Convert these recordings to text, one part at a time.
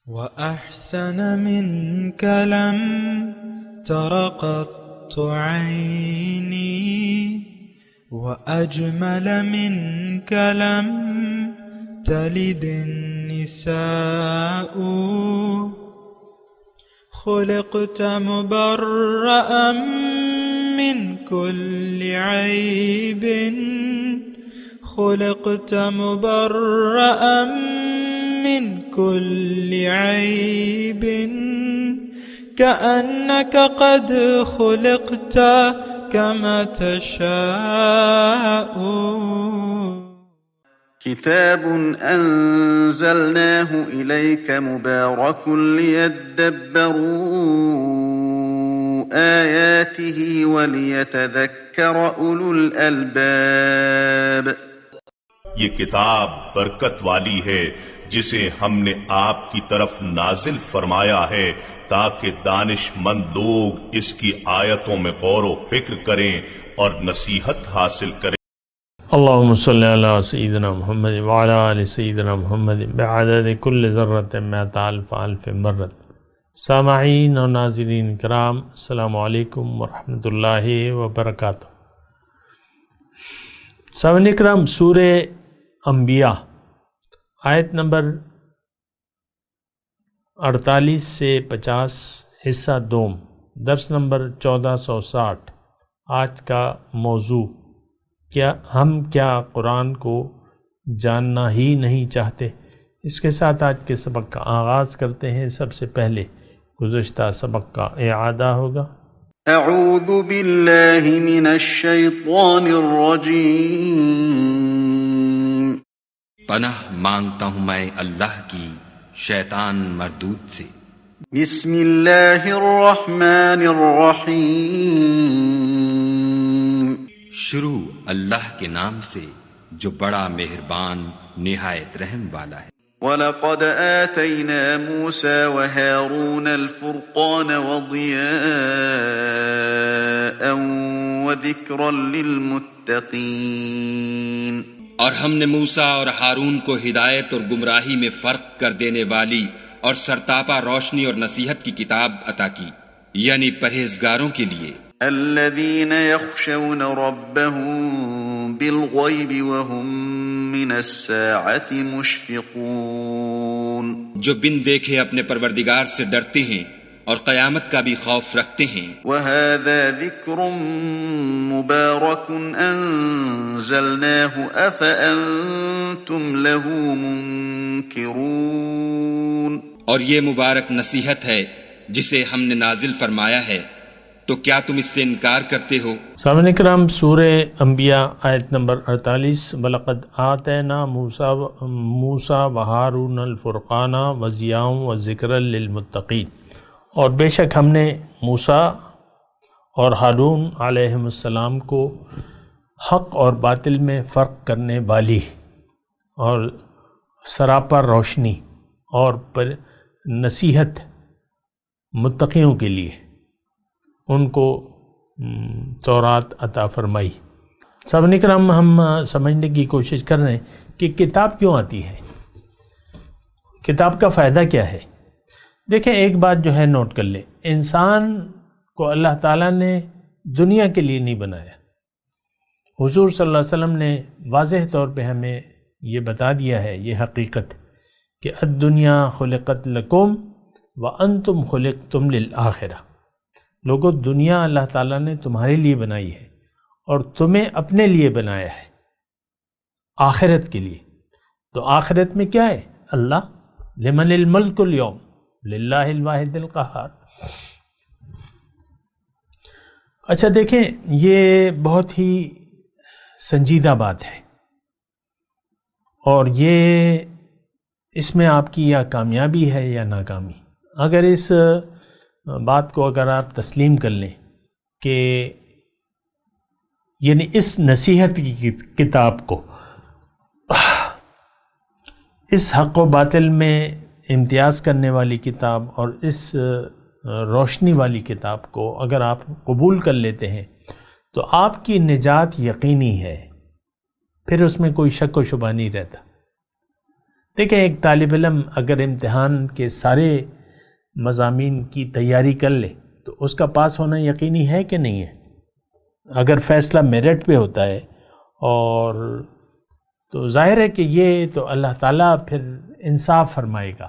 وأحسن منك لم تر قط عيني وأجمل منك لم تلد النساء خلقت مبرأ من كل عيب خلقت مبرأ من كل عيب كأنك قد خلقت كما تشاء. كتاب أنزلناه إليك مبارك ليدبروا آياته وليتذكر أولو الألباب. یہ کتاب برکت والی ہے جسے ہم نے آپ کی طرف نازل فرمایا ہے تاکہ دانش مند لوگ اس کی آیتوں میں غور و فکر کریں اور نصیحت حاصل کریں. اللهم صل على سيدنا محمد وعلى آل سيدنا محمد بعدد كل ذرة مئة ألف ألف مرة. سامعین اور ناظرین کرام، السلام علیکم ورحمۃ اللہ وبرکاتہ. سامعین کرام، سورہ انبیاء آیت نمبر 48 سے 50 حصہ دوم، درس نمبر 1460. آج کا موضوع ہم کیا قرآن کو جاننا ہی نہیں چاہتے. اس کے ساتھ آج کے سبق کا آغاز کرتے ہیں. سب سے پہلے گزشتہ سبق کا اعادہ ہوگا. اعوذ باللہ من الشیطان الرجیم. پناہ مانگتا ہوں میں اللہ کی شیطان مردود سے. بسم اللہ الرحمن الرحیم. شروع اللہ کے نام سے جو بڑا مہربان نہایت رحم والا ہے. وَلَقَدْ آتَيْنَا مُوسَى وَهَارُونَ الْفُرْقَانَ وَضِيَاءً وَذِكْرًا لِلْمُتَّقِينَ. اور ہم نے موسیٰ اور ہارون کو ہدایت اور گمراہی میں فرق کر دینے والی اور سرتاپا روشنی اور نصیحت کی کتاب عطا کی، یعنی پرہیزگاروں کے لیے. الذين يخشون ربهم بالغيب وهم من الساعة مشفقون. جو بن دیکھے اپنے پروردگار سے ڈرتے ہیں اور قیامت کا بھی خوف رکھتے ہیں. وهذا ذكر مبارك أنزلناه أفأنتم له منكرون. اور یہ مبارک نصیحت ہے جسے ہم نے نازل فرمایا ہے، تو کیا تم اس سے انکار کرتے ہو؟ سامعین کرام، سورہ انبیاء آیت نمبر 48. وَلَقَدْ آتَيْنَا مُوسَى وَهَارُونَ الْفُرْقَانَ وَضِيَاءً وَذِكْرًا لِلْمُتَّقِينَ. اور بے شک ہم نے موسیٰ اور ہارون علیہ السلام کو حق اور باطل میں فرق کرنے والی اور سراپا روشنی اور پر نصیحت متقیوں کے لیے ان کو تورات عطا فرمائی. سامعین کرام، ہم سمجھنے کی کوشش کر رہے ہیں کہ کتاب کیوں آتی ہے، کتاب کا فائدہ کیا ہے. دیکھیں، ایک بات جو ہے نوٹ کر لیں، انسان کو اللہ تعالیٰ نے دنیا کے لیے نہیں بنایا. حضور صلی اللہ علیہ وسلم نے واضح طور پہ ہمیں یہ بتا دیا ہے، یہ حقیقت کہ الدنیا خلقت لکم وانتم خلقتم للآخرہ. لوگوں، دنیا اللہ تعالیٰ نے تمہارے لیے بنائی ہے اور تمہیں اپنے لیے بنایا ہے آخرت کے لیے. تو آخرت میں کیا ہے؟ اللہ. لمن الملک اليوم للہ الواحد القہار. اچھا دیکھیں، یہ بہت ہی سنجیدہ بات ہے اور یہ اس میں آپ کی یا کامیابی ہے یا ناکامی. اگر اس بات کو آپ تسلیم کر لیں کہ یعنی اس نصیحت کی کتاب کو، اس حق و باطل میں امتیاز کرنے والی کتاب اور اس روشنی والی کتاب کو اگر آپ قبول کر لیتے ہیں تو آپ کی نجات یقینی ہے، پھر اس میں کوئی شک و شبہ نہیں رہتا. دیکھیں ایک طالب علم اگر امتحان کے سارے مضامین کی تیاری کر لے تو اس کا پاس ہونا یقینی ہے کہ نہیں ہے؟ اگر فیصلہ میرٹ پہ ہوتا ہے اور تو ظاہر ہے کہ یہ تو اللہ تعالیٰ پھر انصاف فرمائے گا۔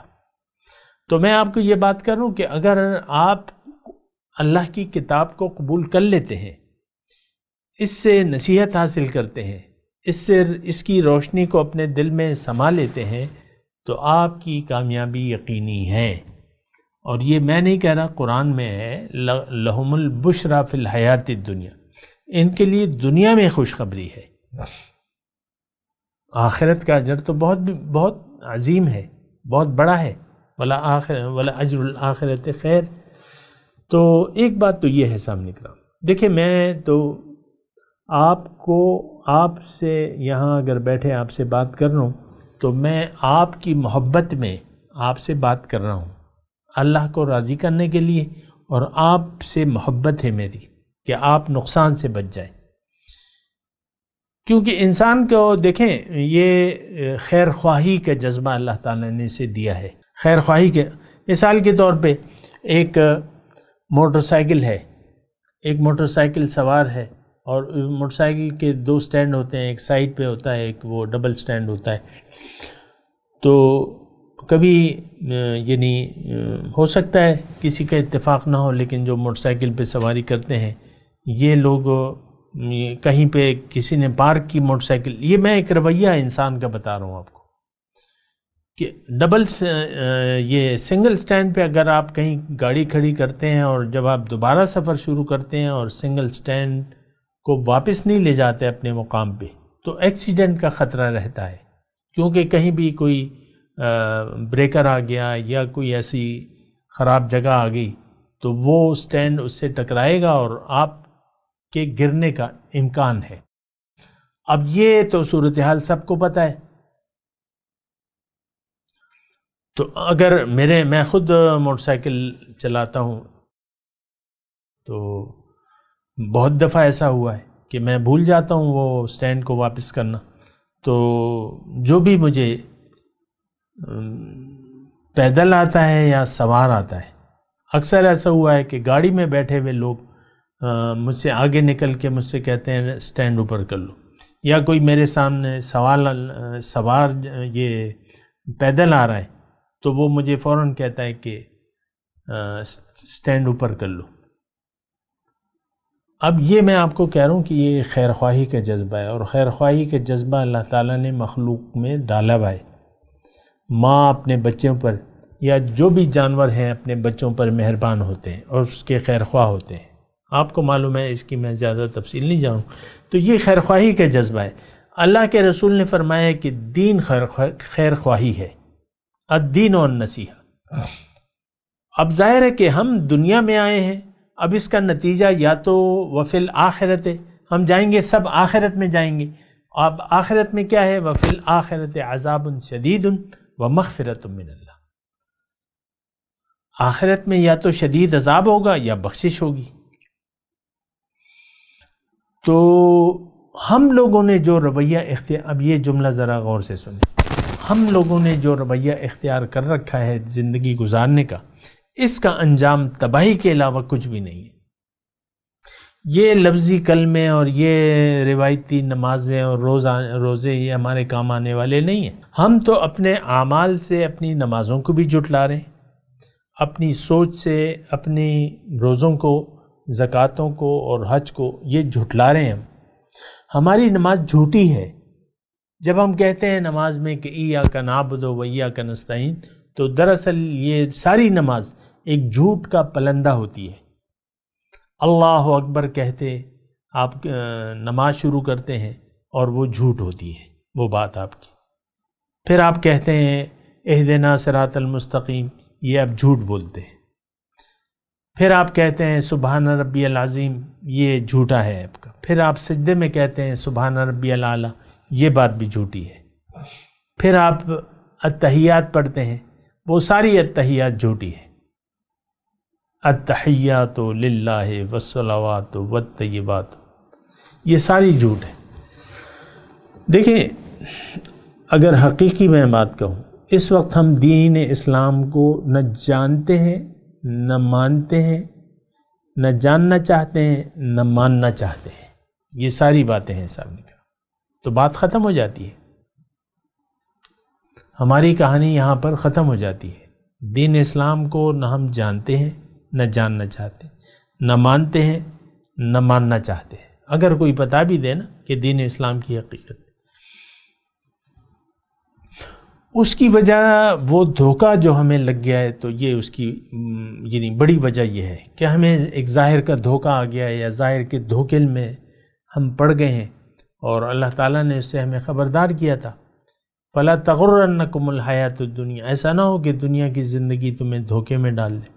تو میں آپ کو یہ بات کروں کہ اگر آپ اللہ کی کتاب کو قبول کر لیتے ہیں، اس سے نصیحت حاصل کرتے ہیں، اس کی روشنی کو اپنے دل میں سما لیتے ہیں، تو آپ کی کامیابی یقینی ہے۔ اور یہ میں نہیں کہہ رہا، قرآن میں ہے لہم البشریٰ فی الحیات الدنیا، ان کے لیے دنیا میں خوشخبری ہے۔ آخرت کا اجر تو بہت عظیم ہے، بہت بڑا ہے، ولا اجر الآخرت خیر۔ تو ایک بات تو یہ ہے سامنے کرام، دیکھیں میں تو آپ سے یہاں اگر بیٹھے آپ سے بات کر رہا ہوں تو میں آپ کی محبت میں آپ سے بات کر رہا ہوں، اللہ کو راضی کرنے کے لیے، اور آپ سے محبت ہے میری کہ آپ نقصان سے بچ جائیں۔ کیونکہ انسان کو دیکھیں یہ خیر خواہی کا جذبہ اللہ تعالیٰ نے اسے دیا ہے، خیر خواہی کے مثال کے طور پہ ایک موٹر سائیکل ہے، ایک موٹر سائیکل سوار ہے، اور موٹر سائیکل کے 2 سٹینڈ ہوتے ہیں، ایک سائیڈ پہ ہوتا ہے، ایک وہ ڈبل سٹینڈ ہوتا ہے۔ تو کبھی یعنی ہو سکتا ہے کسی کا اتفاق نہ ہو، لیکن جو موٹر سائیکل پہ سواری کرتے ہیں یہ لوگ کہیں پہ کسی نے پارک کی موٹر سائیکل، یہ میں ایک رویہ انسان کا بتا رہا ہوں آپ کو کہ یہ سنگل سٹینڈ پہ اگر آپ کہیں گاڑی کھڑی کرتے ہیں اور جب آپ دوبارہ سفر شروع کرتے ہیں اور سنگل سٹینڈ کو واپس نہیں لے جاتے اپنے مقام پہ، تو ایکسیڈنٹ کا خطرہ رہتا ہے، کیونکہ کہیں بھی کوئی بریکر آ گیا یا کوئی ایسی خراب جگہ آ گئی تو وہ سٹینڈ اس سے ٹکرائے گا اور آپ کے گرنے کا امکان ہے۔ اب یہ تو صورتحال سب کو پتہ ہے۔ تو اگر میں خود موٹر سائیکل چلاتا ہوں تو بہت دفعہ ایسا ہوا ہے کہ میں بھول جاتا ہوں وہ سٹینڈ کو واپس کرنا، تو جو بھی مجھے پیدل آتا ہے یا سوار آتا ہے، اکثر ایسا ہوا ہے کہ گاڑی میں بیٹھے ہوئے لوگ مجھ سے آگے نکل کے مجھ سے کہتے ہیں سٹینڈ اوپر کر لو، یا کوئی میرے سامنے سوار یہ پیدل آ رہا ہے تو وہ مجھے فوراً کہتا ہے کہ سٹینڈ اوپر کر لو۔ اب یہ میں آپ کو کہہ رہا ہوں کہ یہ خیر خواہی کا جذبہ ہے، اور خیر خواہی کا جذبہ اللہ تعالیٰ نے مخلوق میں ڈالا ہوا ہے۔ ماں اپنے بچوں پر یا جو بھی جانور ہیں اپنے بچوں پر مہربان ہوتے ہیں اور اس کے خیر خواہ ہوتے ہیں، آپ کو معلوم ہے، اس کی میں زیادہ تفصیل نہیں جانوں۔ تو یہ خیر خواہی کا جذبہ ہے۔ اللہ کے رسول نے فرمایا کہ دین خیر خواہی ہے، الدین والنصیحہ۔ اب ظاہر ہے کہ ہم دنیا میں آئے ہیں، اب اس کا نتیجہ یا تو وفی الآخرت ہے، ہم جائیں گے، سب آخرت میں جائیں گے۔ اب آخرت میں کیا ہے؟ وفی الآخرت عذاب شدید ومغفرۃ من اللہ۔ آخرت میں یا تو شدید عذاب ہوگا یا بخشش ہوگی۔ تو ہم لوگوں نے جو رویہ اب یہ جملہ ذرا غور سے سنیں، ہم لوگوں نے جو رویہ اختیار کر رکھا ہے زندگی گزارنے کا، اس کا انجام تباہی کے علاوہ کچھ بھی نہیں ہے۔ یہ لفظی کلمے اور یہ روایتی نمازیں اور روزے یہ ہمارے کام آنے والے نہیں ہیں۔ ہم تو اپنے اعمال سے اپنی نمازوں کو بھی جھٹلا رہے ہیں، اپنی سوچ سے اپنی روزوں کو، زکوٰۃوں کو اور حج کو یہ جھٹلا رہے ہیں۔ ہماری نماز جھوٹی ہے۔ جب ہم کہتے ہیں نماز میں کہ ایاک نعبد و ایاک نستعین، تو دراصل یہ ساری نماز ایک جھوٹ کا پلندہ ہوتی ہے۔ اللہ اکبر کہتے آپ نماز شروع کرتے ہیں اور وہ جھوٹ ہوتی ہے وہ بات آپ کی۔ پھر آپ کہتے ہیں اہدنا صراط المستقیم، یہ آپ جھوٹ بولتے ہیں۔ پھر آپ کہتے ہیں سبحان ربی العظیم، یہ جھوٹا ہے آپ کا۔ پھر آپ سجدے میں کہتے ہیں سبحان ربی الاعلیٰ، یہ بات بھی جھوٹی ہے۔ پھر آپ التحیات پڑھتے ہیں، وہ ساری التحیات جھوٹی ہے۔ التحیات للہ والصلوات والطیبات، یہ ساری جھوٹ ہے۔ دیکھیں، اگر حقیقی میں بات کہوں اس وقت ہم دین اسلام کو نہ جانتے ہیں، نہ مانتے ہیں، نہ جاننا چاہتے ہیں، نہ ماننا چاہتے ہیں. یہ ساری باتیں ہیں سامنے کا، تو بات ختم ہو جاتی ہے. ہماری کہانی یہاں پر ختم ہو جاتی ہے. دین اسلام کو نہ ہم جانتے ہیں، نہ جاننا چاہتے ہیں، نہ مانتے ہیں، نہ ماننا چاہتے ہیں. اگر کوئی بتا بھی دے نا کہ دین اسلام کی حقیقت، اس کی وجہ وہ دھوکہ جو ہمیں لگ گیا ہے، تو یہ اس کی یعنی بڑی وجہ یہ ہے کہ ہمیں ایک ظاہر کا دھوکہ آ گیا ہے، یا ظاہر کے دھوکے میں ہم پڑ گئے ہیں، اور اللہ تعالیٰ نے اس سے ہمیں خبردار کیا تھا. فَلَا تَغُرَّنَّكُمُ الْحَيَاةُ الدُّنْيَا، ایسا نہ ہو کہ دنیا کی زندگی تمہیں دھوکے میں ڈال دے،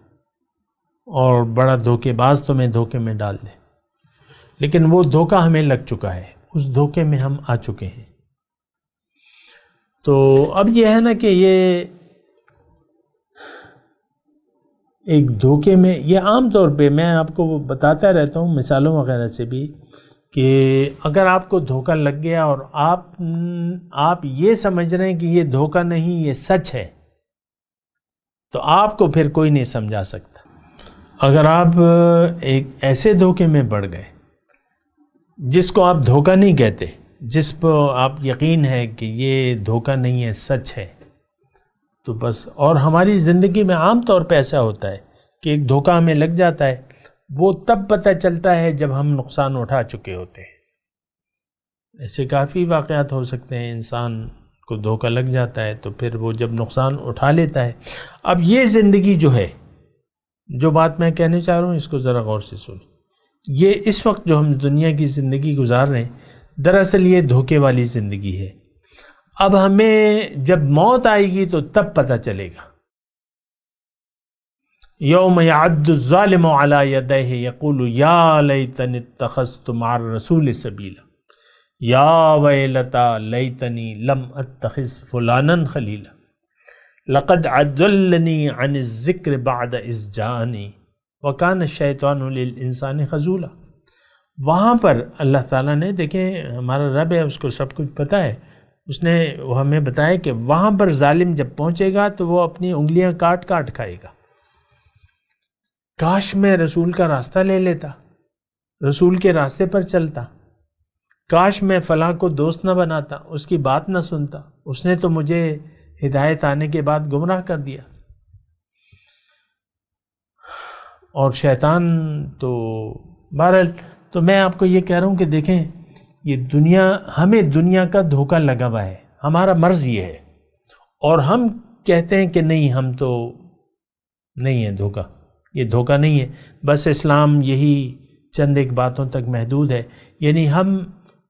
اور بڑا دھوکے باز تمہیں دھوکے میں ڈال دے. لیکن وہ دھوکہ ہمیں لگ چکا ہے، اس دھوکے میں ہم آ چکے ہیں. تو اب یہ ہے نا کہ یہ ایک دھوکے میں، یہ عام طور پہ میں آپ کو بتاتا رہتا ہوں مثالوں وغیرہ سے بھی، کہ اگر آپ کو دھوکہ لگ گیا اور آپ یہ سمجھ رہے ہیں کہ یہ دھوکہ نہیں، یہ سچ ہے، تو آپ کو پھر کوئی نہیں سمجھا سکتا. اگر آپ ایک ایسے دھوکے میں پڑ گئے جس کو آپ دھوکہ نہیں کہتے، جس پر آپ یقین ہے کہ یہ دھوکہ نہیں ہے، سچ ہے، تو بس. اور ہماری زندگی میں عام طور پہ ایسا ہوتا ہے کہ ایک دھوکہ ہمیں لگ جاتا ہے، وہ تب پتہ چلتا ہے جب ہم نقصان اٹھا چکے ہوتے ہیں. ایسے کافی واقعات ہو سکتے ہیں، انسان کو دھوکہ لگ جاتا ہے تو پھر وہ جب نقصان اٹھا لیتا ہے. اب یہ زندگی جو ہے، جو بات میں کہنے چاہ رہا ہوں اس کو ذرا غور سے سنیں. یہ اس وقت جو ہم دنیا کی زندگی گزار رہے ہیں، دراصل یہ دھوکے والی زندگی ہے. اب ہمیں جب موت آئے گی تو تب پتہ چلے گا. یوم یعد الظالم علی یدیہ یقول یا لیتنی اتخذت مع الرسول سبیلا یا ویلتا لیتنی لم اتخذ فلانا خلیلا لقد عضلنی عن الذکر بعد اذ جاءنی وکان الشیطان للانسان خذولا. وہاں پر اللہ تعالیٰ نے، دیکھیں ہمارا رب ہے، اس کو سب کچھ پتہ ہے، اس نے ہمیں بتایا کہ وہاں پر ظالم جب پہنچے گا تو وہ اپنی انگلیاں کاٹ کاٹ کھائے گا. کاش میں رسول کا راستہ لے لیتا، رسول کے راستے پر چلتا، کاش میں فلاں کو دوست نہ بناتا، اس کی بات نہ سنتا، اس نے تو مجھے ہدایت آنے کے بعد گمراہ کر دیا. اور شیطان تو بہرحال، تو میں آپ کو یہ کہہ رہا ہوں کہ دیکھیں، یہ دنیا، ہمیں دنیا کا دھوکہ لگا ہوا ہے، ہمارا مرض یہ ہے، اور ہم کہتے ہیں کہ نہیں، ہم تو نہیں ہے دھوکہ، یہ دھوکہ نہیں ہے، بس اسلام یہی چند ایک باتوں تک محدود ہے. یعنی ہم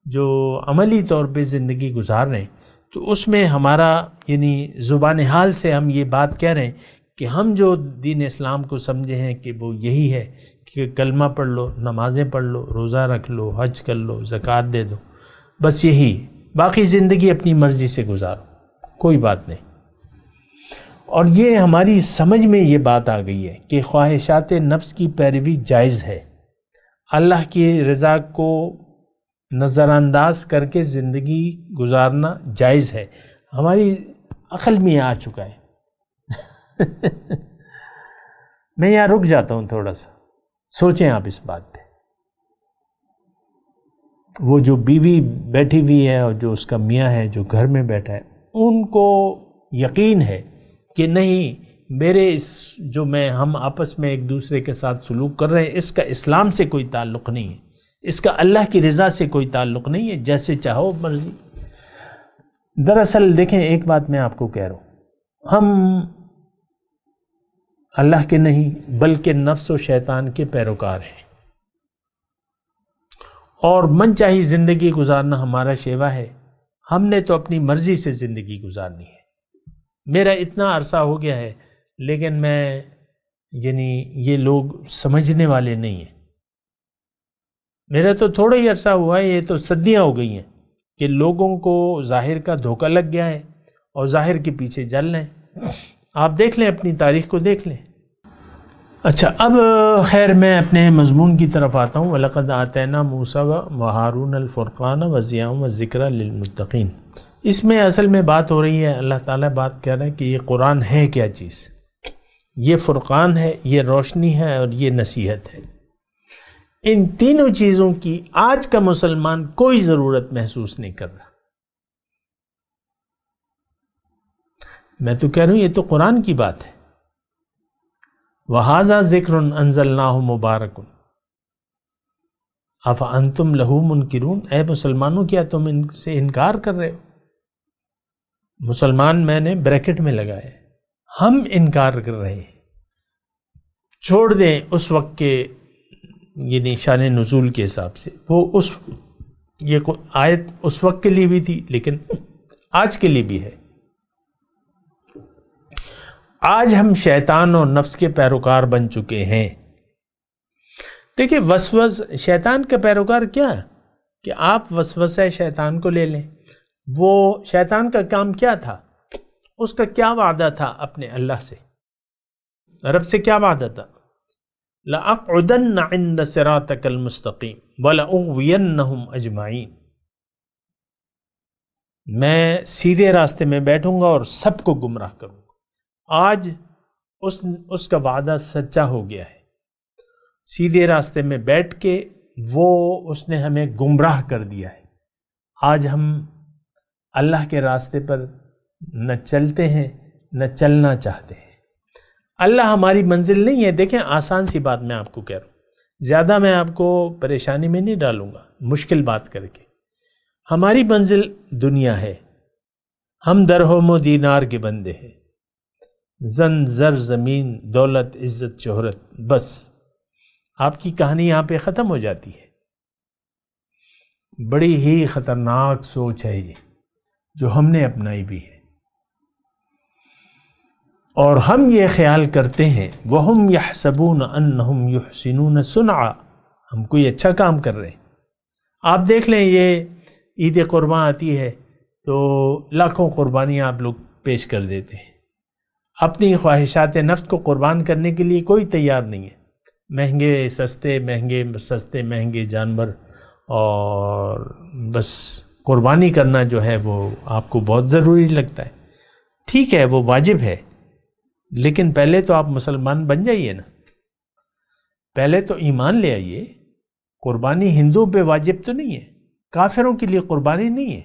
جو عملی طور پہ زندگی گزار رہے ہیں، تو اس میں ہمارا یعنی زبان حال سے ہم یہ بات کہہ رہے ہیں کہ ہم جو دین اسلام کو سمجھے ہیں کہ وہ یہی ہے کہ کلمہ پڑھ لو، نمازیں پڑھ لو، روزہ رکھ لو، حج کر لو، زکوٰۃ دے دو، بس یہی، باقی زندگی اپنی مرضی سے گزارو، کوئی بات نہیں. اور یہ ہماری سمجھ میں یہ بات آ گئی ہے کہ خواہشات نفس کی پیروی جائز ہے، اللہ کی رضا کو نظر انداز کر کے زندگی گزارنا جائز ہے. ہماری عقل میں آ چکا ہے. میں یہاں رک جاتا ہوں، تھوڑا سا سوچیں آپ اس بات پہ. وہ جو بیوی بیٹھی ہوئی ہے اور جو اس کا میاں ہے جو گھر میں بیٹھا ہے، ان کو یقین ہے کہ نہیں، میرے اس جو ہم آپس میں ایک دوسرے کے ساتھ سلوک کر رہے ہیں، اس کا اسلام سے کوئی تعلق نہیں ہے، اس کا اللہ کی رضا سے کوئی تعلق نہیں ہے، جیسے چاہو مرضی. دراصل دیکھیں، ایک بات میں آپ کو کہہ رہا ہوں، ہم اللہ کے نہیں بلکہ نفس و شیطان کے پیروکار ہیں، اور من چاہی زندگی گزارنا ہمارا شیوا ہے. ہم نے تو اپنی مرضی سے زندگی گزارنی ہے. میرا اتنا عرصہ ہو گیا ہے، لیکن میں یعنی یہ لوگ سمجھنے والے نہیں ہیں. میرا تو تھوڑا ہی عرصہ ہوا ہے، یہ تو صدیاں ہو گئی ہیں کہ لوگوں کو ظاہر کا دھوکہ لگ گیا ہے اور ظاہر کے پیچھے جل رہے ہیں. آپ دیکھ لیں، اپنی تاریخ کو دیکھ لیں. اچھا، اب خیر میں اپنے مضمون کی طرف آتا ہوں. وَلَقَدْ آتَيْنَا مُوسَىٰ وَهَارُونَ الْفُرْقَانَ وَضِيَاءً وَذِكْرًا لِلْمُتَّقِينَ. اس میں اصل میں بات ہو رہی ہے، اللہ تعالیٰ بات کر رہا ہے کہ یہ قرآن ہے کیا چیز، یہ فرقان ہے، یہ روشنی ہے، اور یہ نصیحت ہے۔ ان تینوں چیزوں کی آج کا مسلمان کوئی ضرورت محسوس نہیں کر رہا۔ میں تو کہہ رہا ہوں یہ تو قرآن کی بات ہے۔ وَهَذَا ذِكْرٌ أَنزَلْنَاهُ مُبَارَكٌ أَفَأَنْتُمْ لَهُ مُنْكِرُونَ۔ اے مسلمانوں، کیا تم ان سے انکار کر رہے ہو؟ مسلمان میں نے بریکٹ میں لگایا، ہم انکار کر رہے ہیں۔ چھوڑ دیں اس وقت کے یعنی شان نزول کے حساب سے، وہ یہ آیت اس وقت کے لیے بھی تھی لیکن آج کے لیے بھی ہے۔ آج ہم شیطان اور نفس کے پیروکار بن چکے ہیں۔ دیکھیں وسوس شیطان کا پیروکار کیا ہے کہ آپ وسوسہ شیطان کو لے لیں۔ وہ شیطان کا کام کیا تھا؟ اس کا کیا وعدہ تھا اپنے اللہ سے؟ رب سے کیا وعدہ تھا؟ لَأَقْعُدَنَّ عِنْدَ صِرَاطِكَ الْمُسْتَقِيمِ وَلَأُغْوِيَنَّهُمْ أَجْمَعِينَ، میں سیدھے راستے میں بیٹھوں گا اور سب کو گمراہ کروں گا۔ آج اس کا وعدہ سچا ہو گیا ہے۔ سیدھے راستے میں بیٹھ کے اس نے ہمیں گمراہ کر دیا ہے۔ آج ہم اللہ کے راستے پر نہ چلتے ہیں نہ چلنا چاہتے ہیں۔ اللہ ہماری منزل نہیں ہے۔ دیکھیں آسان سی بات میں آپ کو کہہ رہا ہوں، زیادہ میں آپ کو پریشانی میں نہیں ڈالوں گا مشکل بات کر کے۔ ہماری منزل دنیا ہے، ہم درہم و دینار کے بندے ہیں، زن زر زمین دولت عزت شہرت، بس آپ کی کہانی یہاں پہ ختم ہو جاتی ہے۔ بڑی ہی خطرناک سوچ ہے یہ جو ہم نے اپنائی بھی ہے، اور ہم یہ خیال کرتے ہیں وَهُمْ يَحْسَبُونَ أَنَّهُمْ يُحْسِنُونَ صُنْعًا، ہم کوئی اچھا کام کر رہے ہیں۔ آپ دیکھ لیں یہ عید قرباں آتی ہے تو لاکھوں قربانیاں آپ لوگ پیش کر دیتے ہیں۔ اپنی خواہشات نفس کو قربان کرنے کے لیے کوئی تیار نہیں ہے۔ مہنگے سستے مہنگے جانور، اور بس قربانی کرنا جو ہے وہ آپ کو بہت ضروری لگتا ہے۔ ٹھیک ہے وہ واجب ہے، لیکن پہلے تو آپ مسلمان بن جائیے نا، پہلے تو ایمان لے آئیے۔ قربانی ہندو پہ واجب تو نہیں ہے، کافروں کے لیے قربانی نہیں ہے۔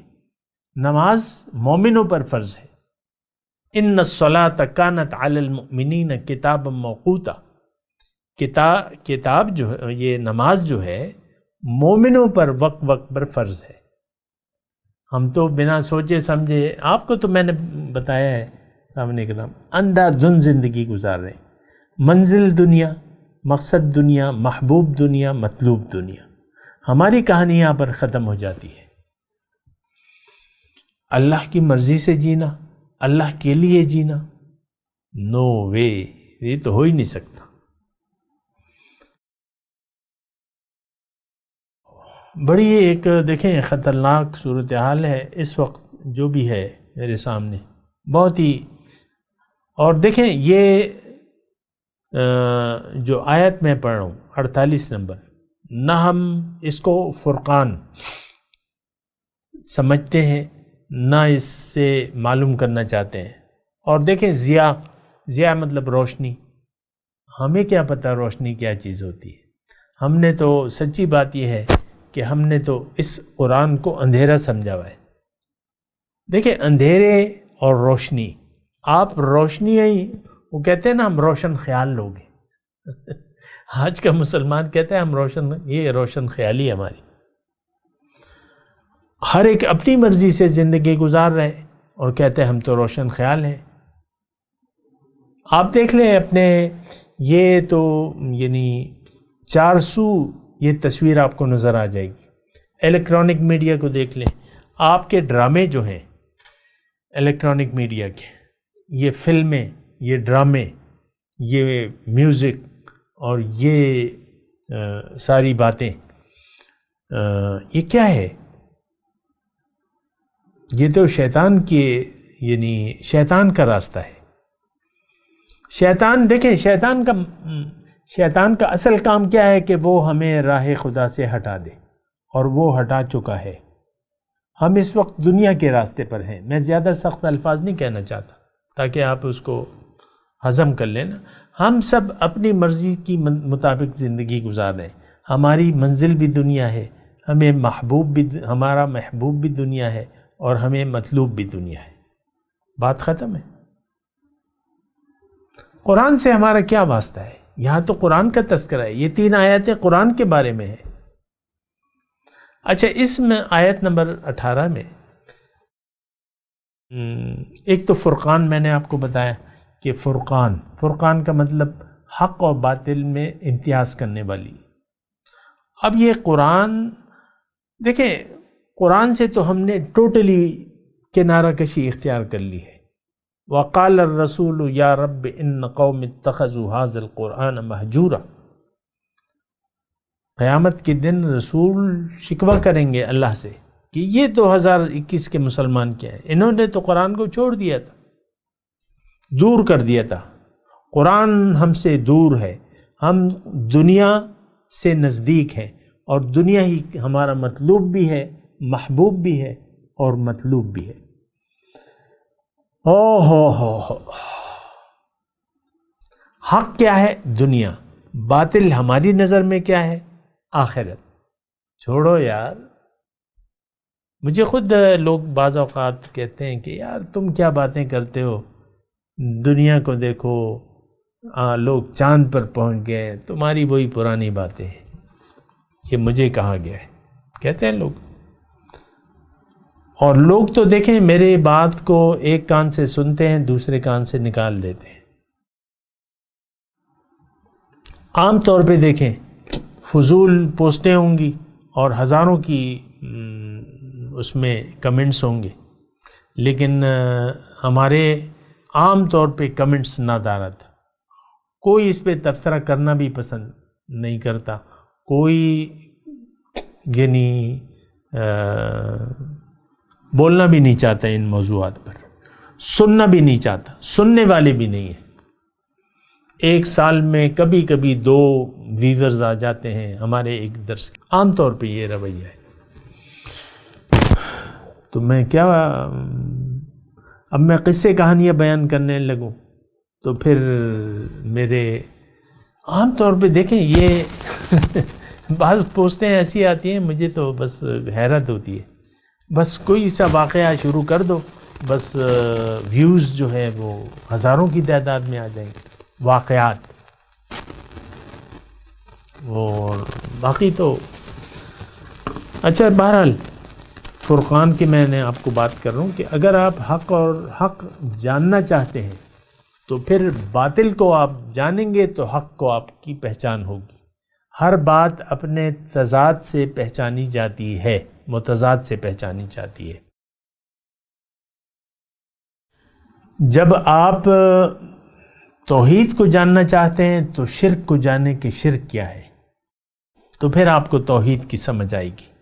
نماز مومنوں پر فرض ہے۔ ان الصلاۃ کانت علی المؤمنین کتابا موقوتا، کتاب جو ہے یہ نماز جو ہے مومنوں پر وقت پر فرض ہے۔ ہم تو بنا سوچے سمجھے، آپ کو تو میں نے بتایا ہے سامنے کے نام، اندھا دھند زندگی گزار رہے ہیں۔ منزل دنیا، مقصد دنیا، محبوب دنیا، مطلوب دنیا، ہماری کہانی یہاں پر ختم ہو جاتی ہے۔ اللہ کی مرضی سے جینا، اللہ کے لیے جینا، نو وے، یہ تو ہو ہی نہیں سکتا۔ بڑی ایک دیکھیں خطرناک صورتحال ہے اس وقت جو بھی ہے میرے سامنے، بہت ہی۔ اور دیکھیں یہ جو آیت میں پڑھ رہا ہوں 48 نمبر، نہ ہم اس کو فرقان سمجھتے ہیں نہ اس سے معلوم کرنا چاہتے ہیں۔ اور دیکھیں ضیاء مطلب روشنی، ہمیں کیا پتہ روشنی کیا چیز ہوتی ہے۔ ہم نے تو سچی بات یہ ہے کہ ہم نے تو اس قرآن کو اندھیرا سمجھا ہوا ہے۔ دیکھیں اندھیرے اور روشنی، آپ روشنی ہی، وہ کہتے ہیں نا ہم روشن خیال لوگ ہیں۔ آج کا مسلمان کہتا ہے ہم یہ روشن خیالی ہماری، ہر ایک اپنی مرضی سے زندگی گزار رہے اور کہتے ہیں ہم تو روشن خیال ہیں۔ آپ دیکھ لیں اپنے، یہ تو یعنی 400 یہ تصویر آپ کو نظر آ جائے گی۔ الیکٹرانک میڈیا کو دیکھ لیں، آپ کے ڈرامے جو ہیں الیکٹرانک میڈیا کے، یہ فلمیں، یہ ڈرامے، یہ میوزک اور یہ ساری باتیں، یہ کیا ہے؟ یہ تو شیطان کی یعنی شیطان کا راستہ ہے۔ شیطان دیکھیں شیطان کا اصل کام کیا ہے کہ وہ ہمیں راہ خدا سے ہٹا دے، اور وہ ہٹا چکا ہے۔ ہم اس وقت دنیا کے راستے پر ہیں. میں زیادہ سخت الفاظ نہیں کہنا چاہتا تاکہ آپ اس کو ہضم کر لیں نا. ہم سب اپنی مرضی کی مطابق زندگی گزار رہے ہیں. ہماری منزل بھی دنیا ہے، ہمیں ہمارا محبوب بھی دنیا ہے، اور ہمیں مطلوب بھی دنیا ہے. بات ختم ہے. قرآن سے ہمارا کیا واسطہ ہے؟ یہاں تو قرآن کا تذکرہ ہے. یہ 3 آیتیں قرآن کے بارے میں ہیں. اچھا، اس میں آیت نمبر 18 میں ایک تو فرقان میں نے آپ کو بتایا کہ فرقان کا مطلب حق اور باطل میں امتیاز کرنے والی. اب یہ قرآن دیکھیں، قرآن سے تو ہم نے ٹوٹلی کنارہ کشی اختیار کر لی ہے. وقال الرسول یا رب ان قوم اتخذوا هذا القرآن مہجورا. قیامت کے دن رسول شکوہ کریں گے اللہ سے کہ یہ 2021 کے مسلمان کیا ہیں، انہوں نے تو قرآن کو چھوڑ دیا تھا، دور کر دیا تھا. قرآن ہم سے دور ہے، ہم دنیا سے نزدیک ہیں، اور دنیا ہی ہمارا مطلوب بھی ہے، محبوب بھی ہے اور مطلوب بھی ہے. ہو حق کیا ہے؟ دنیا. باطل ہماری نظر میں کیا ہے؟ آخرت. چھوڑو یار. مجھے خود لوگ بعض اوقات کہتے ہیں کہ یار تم کیا باتیں کرتے ہو، دنیا کو دیکھو، لوگ چاند پر پہنچ گئے، تمہاری وہی پرانی باتیں ہیں. یہ مجھے کہا گیا ہے، کہتے ہیں لوگ. اور لوگ تو دیکھیں میرے بات کو ایک کان سے سنتے ہیں، دوسرے کان سے نکال دیتے ہیں. عام طور پہ دیکھیں فضول پوسٹیں ہوں گی اور ہزاروں کی اس میں کمنٹس ہوں گے، لیکن ہمارے عام طور پہ کمنٹس نادارت. کوئی اس پہ تبصرہ کرنا بھی پسند نہیں کرتا، کوئی یعنی بولنا بھی نہیں چاہتا ان موضوعات پر، سننا بھی نہیں چاہتا، سننے والے بھی نہیں ہیں. ایک سال میں کبھی کبھی 2 ویورز آ جاتے ہیں ہمارے ایک درس. عام طور پہ یہ رویہ ہے. تو میں کیا اب میں قصے کہانیاں بیان کرنے لگوں تو پھر میرے عام طور پہ دیکھیں یہ بعض پوسٹیں ایسی آتی ہیں، مجھے تو بس حیرت ہوتی ہے. بس کوئی سا واقعہ شروع کر دو، بس ویوز جو ہے وہ ہزاروں کی تعداد میں آ جائیں گے. واقعات اور باقی تو اچھا. بہرحال فرقان کی میں نے آپ کو بات کر رہا ہوں کہ اگر آپ حق جاننا چاہتے ہیں تو پھر باطل کو آپ جانیں گے تو حق کو آپ کی پہچان ہوگی. ہر بات اپنے تضاد سے پہچانی جاتی ہے، متضاد سے پہچانی جاتی ہے. جب آپ توحید کو جاننا چاہتے ہیں تو شرک کو جانیں کہ شرک کیا ہے، تو پھر آپ کو توحید کی سمجھ آئے گی.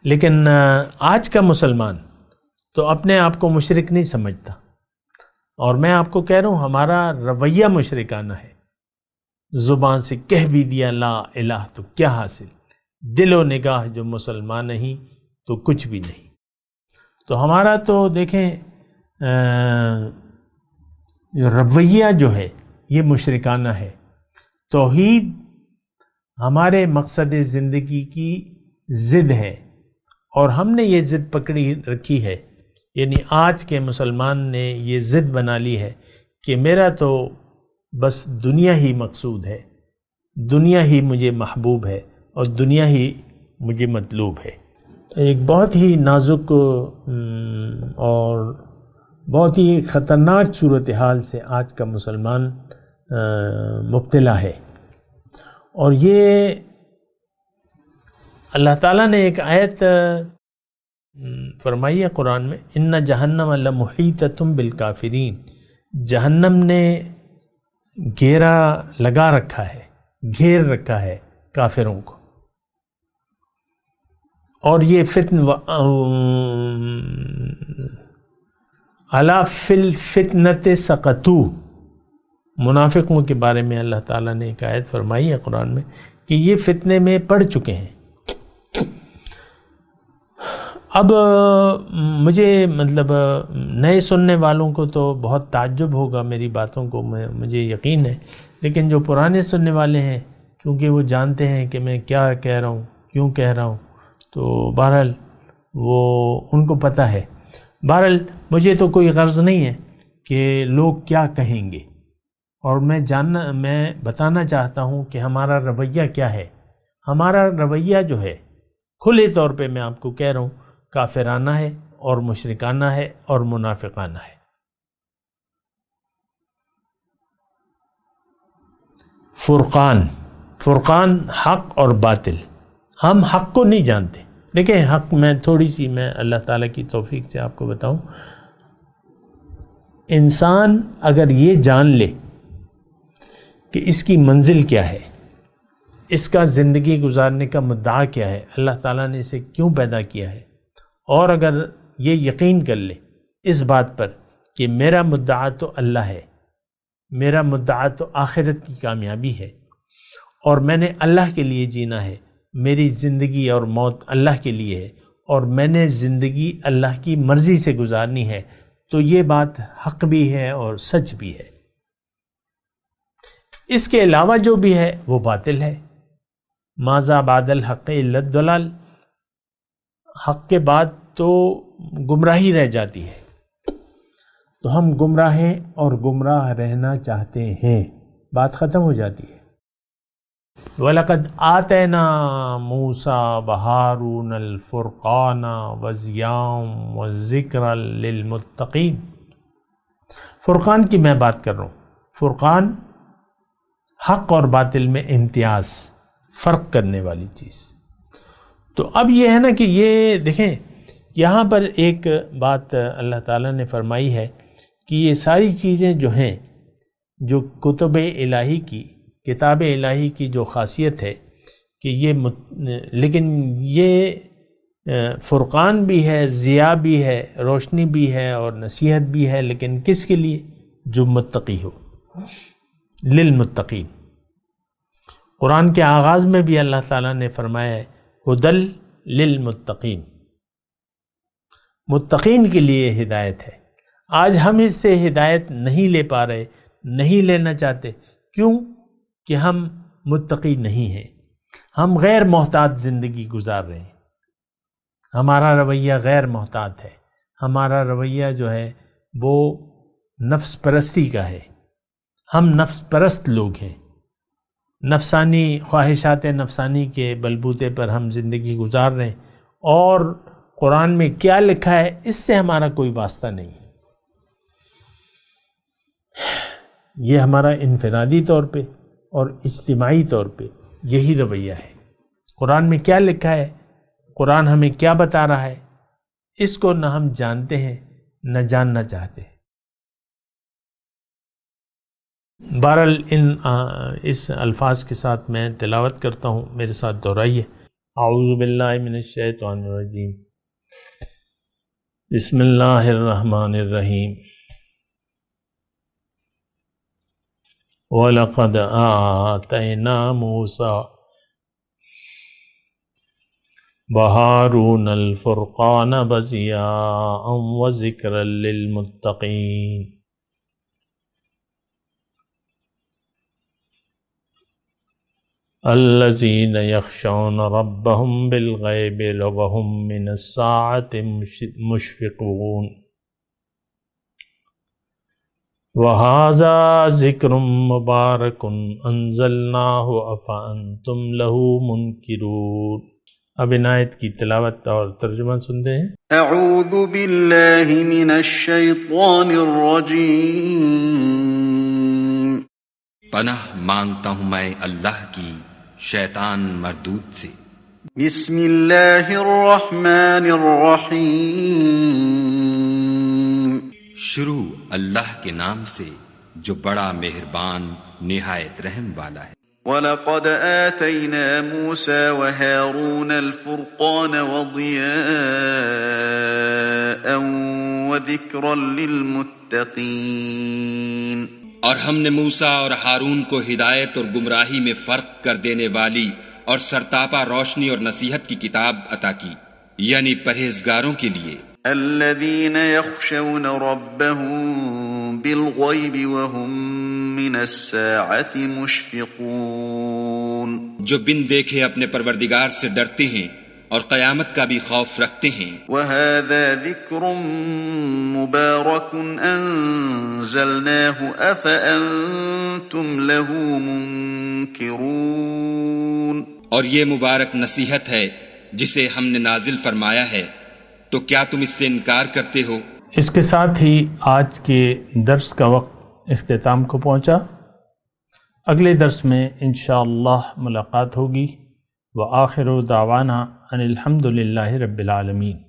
لیکن آج کا مسلمان تو اپنے آپ کو مشرک نہیں سمجھتا، اور میں آپ کو کہہ رہا ہوں ہمارا رویہ مشرکانہ ہے. زبان سے کہہ بھی دیا لا الہ تو کیا حاصل، دل و نگاہ جو مسلمان نہیں تو کچھ بھی نہیں. تو ہمارا تو دیکھیں رویہ جو ہے یہ مشرکانہ ہے. توحید ہمارے مقصد زندگی کی ضد ہے، اور ہم نے یہ ضد پکڑی رکھی ہے. یعنی آج کے مسلمان نے یہ ضد بنا لی ہے کہ میرا تو بس دنیا ہی مقصود ہے، دنیا ہی مجھے محبوب ہے، اور دنیا ہی مجھے مطلوب ہے. ایک بہت ہی نازک اور بہت ہی خطرناک صورتحال سے آج کا مسلمان مبتلا ہے. اور یہ اللہ تعالیٰ نے ایک آیت فرمائی ہے قرآن میں، ان جہنم لمحیطۃ بالکافرین. جہنم نے گھیرا لگا رکھا ہے، گھیر رکھا ہے کافروں کو. اور یہ الا فی الفتنۃ سقطوا، منافقوں کے بارے میں اللہ تعالیٰ نے ایک آیت فرمائی ہے قرآن میں کہ یہ فتنے میں پڑ چکے ہیں. اب مجھے مطلب نئے سننے والوں کو تو بہت تعجب ہوگا میری باتوں کو، مجھے یقین ہے، لیکن جو پرانے سننے والے ہیں چونکہ وہ جانتے ہیں کہ میں کیا کہہ رہا ہوں، کیوں کہہ رہا ہوں، تو بہرحال وہ ان کو پتہ ہے۔ بہرحال مجھے تو کوئی غرض نہیں ہے کہ لوگ کیا کہیں گے، اور میں بتانا چاہتا ہوں کہ ہمارا رویہ کیا ہے۔ ہمارا رویہ جو ہے کھلے طور پہ میں آپ کو کہہ رہا ہوں کافرانہ ہے اور مشرکانہ ہے اور منافقانہ ہے۔ فرقان حق اور باطل، ہم حق کو نہیں جانتے۔ دیکھیں حق میں اللہ تعالیٰ کی توفیق سے آپ کو بتاؤں، انسان اگر یہ جان لے کہ اس کی منزل کیا ہے، اس کا زندگی گزارنے کا مدعا کیا ہے، اللہ تعالیٰ نے اسے کیوں پیدا کیا ہے، اور اگر یہ یقین کر لے اس بات پر کہ میرا مدعا تو اللہ ہے، میرا مدعا تو آخرت کی کامیابی ہے، اور میں نے اللہ کے لیے جینا ہے، میری زندگی اور موت اللہ کے لیے ہے، اور میں نے زندگی اللہ کی مرضی سے گزارنی ہے، تو یہ بات حق بھی ہے اور سچ بھی ہے۔ اس کے علاوہ جو بھی ہے وہ باطل ہے۔ ماذا بعد الحق الا الضلال، حق کے بعد تو گمراہی رہ جاتی ہے، تو ہم گمراہ ہیں اور گمراہ رہنا چاہتے ہیں، بات ختم ہو جاتی ہے۔ وَلَقَدْ آتَيْنَا مُوسَى وَهَارُونَ الْفُرْقَانَ وَضِيَاءً وَذِكْرًا لِلْمُتَّقِينَ۔ فرقان کی میں بات کر رہا ہوں۔ فرقان حق اور باطل میں امتیاز، فرق کرنے والی چیز۔ تو اب یہ ہے نا کہ یہ دیکھیں یہاں پر ایک بات اللہ تعالیٰ نے فرمائی ہے کہ یہ ساری چیزیں جو ہیں، جو کتاب الہی کی جو خاصیت ہے کہ لیکن یہ فرقان بھی ہے، ضیاء بھی ہے، روشنی بھی ہے اور نصیحت بھی ہے، لیکن کس کے لیے؟ جو متقی ہو، للمتقین۔ قرآن کے آغاز میں بھی اللہ تعالیٰ نے فرمایا ہے ہدل للمتقین، متقین کے لیے ہدایت ہے۔ آج ہم اس سے ہدایت نہیں لے پا رہے، نہیں لینا چاہتے، کیوں؟ کہ ہم متقی نہیں ہیں، ہم غیر محتاط زندگی گزار رہے ہیں، ہمارا رویہ غیر محتاط ہے، ہمارا رویہ جو ہے وہ نفس پرستی کا ہے، ہم نفس پرست لوگ ہیں، نفسانی خواہشات نفسانی کے بلبوتے پر ہم زندگی گزار رہے ہیں، اور قرآن میں کیا لکھا ہے اس سے ہمارا کوئی واسطہ نہیں ہے۔ یہ ہمارا انفرادی طور پہ اور اجتماعی طور پہ یہی رویہ ہے۔ قرآن میں کیا لکھا ہے، قرآن ہمیں کیا بتا رہا ہے، اس کو نہ ہم جانتے ہیں نہ جاننا چاہتے ہیں۔ بہرحال اس الفاظ کے ساتھ میں تلاوت کرتا ہوں، میرے ساتھ دہرائیے۔ اعوذ باللہ من الشیطان الرجیم، بسم اللہ الرحمن الرحیم۔ وَلَقَدْ آتَيْنَا مُوسَى وَهَارُونَ الْفُرْقَانَ وَضِيَاءً وَذِكْرًا لِلْمُتَّقِينَ۔ الَّذِينَ يَخْشَوْنَ رَبَّهُمْ بِالْغَيْبِ وَهُمْ مِنَ السَّاعَةِ مُشْفِقُونَ۔ وَهَذَا ذِكْرٌ مُبَارَكٌ أَنزَلْنَاهُ أَفَأَنْتُمْ لَهُ مُنْكِرُونَ۔ اب ان آیت کی تلاوت اور ترجمہ سنتے ہیں۔ اعوذ باللہ من الشیطان الرجیم، پناہ مانگتا ہوں میں اللہ کی شیطان مردود سے۔ بسم اللہ الرحمن الرحیم، شروع اللہ کے نام سے جو بڑا مہربان نہایت رحم والا ہے۔ وَلَقَدْ آتَيْنَا مُوسَى وَهَارُونَ الْفُرْقَانَ وَضِيَاءً وَذِكْرًا لِلْمُتَّقِينَ، اور ہم نے موسیٰ اور ہارون کو ہدایت اور گمراہی میں فرق کر دینے والی اور سرتاپا روشنی اور نصیحت کی کتاب عطا کی، یعنی پرہیزگاروں کے لیے، الذين يخشون ربهم بالغيب وهم من الساعة مشفقون، جو بن دیکھے اپنے پروردگار سے ڈرتے ہیں اور قیامت کا بھی خوف رکھتے ہیں۔ وهذا ذكر مبارك أنزلناه أفأنتم له منكرون، اور یہ مبارک نصیحت ہے جسے ہم نے نازل فرمایا ہے، تو کیا تم اس سے انکار کرتے ہو؟ اس کے ساتھ ہی آج کے درس کا وقت اختتام کو پہنچا۔ اگلے درس میں انشاءاللہ ملاقات ہوگی۔ وآخر دعوانا ان الحمد للہ رب العالمین۔